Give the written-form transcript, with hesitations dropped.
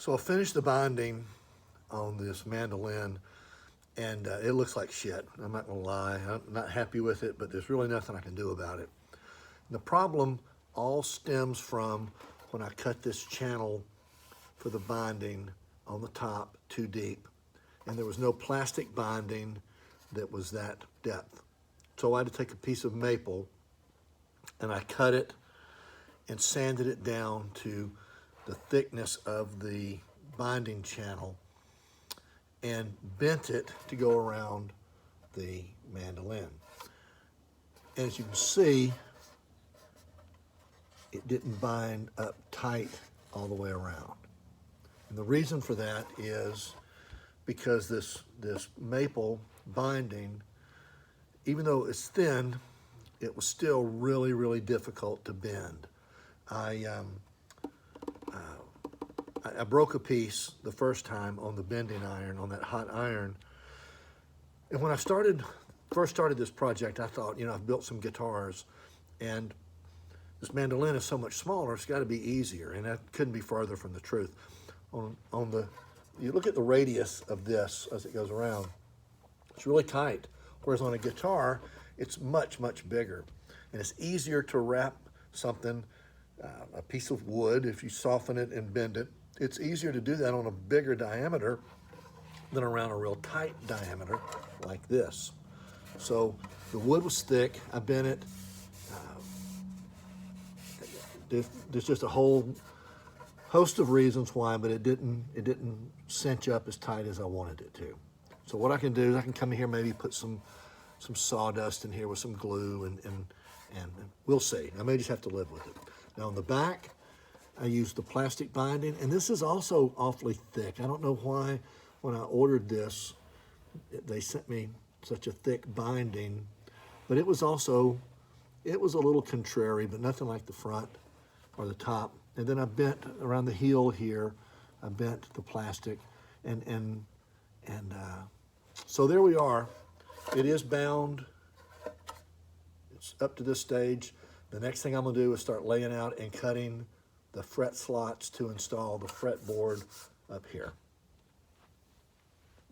So I finished the binding on this mandolin, and it looks like shit. I'm not gonna lie. I'm not happy with it, but there's really nothing I can do about it. And the problem all stems from when I cut this channel for the binding on the top too deep, and there was no plastic binding that was that depth. So I had to take a piece of maple and I cut it and sanded it down to the thickness of the binding channel and bent it to go around the mandolin. And as you can see, it didn't bind up tight all the way around. And the reason for that is because this maple binding, even though it's thin, it was still really, really difficult to bend. I broke a piece the first time on the bending iron, on that hot iron. And when I first started this project, I thought, you know, I've built some guitars, and this mandolin is so much smaller, it's got to be easier, and that couldn't be farther from the truth. You look at the radius of this as it goes around, it's really tight, whereas on a guitar, it's much, much bigger. And it's easier to wrap something, a piece of wood, if you soften it and bend it, it's easier to do that on a bigger diameter than around a real tight diameter like this. So the wood was thick, I bent it. There's just a whole host of reasons why, but it didn't cinch up as tight as I wanted it to. So what I can do is I can come in here, maybe put some sawdust in here with some glue, and we'll see. I may just have to live with it. Now on the back, I used the plastic binding, and this is also awfully thick. I don't know why when I ordered this, they sent me such a thick binding, but it was a little contrary, but nothing like the front or the top. And then I bent around the heel here, I bent the plastic, and so there we are. It is bound. It's up to this stage. The next thing I'm gonna do is start laying out and cutting the fret slots to install the fretboard up here.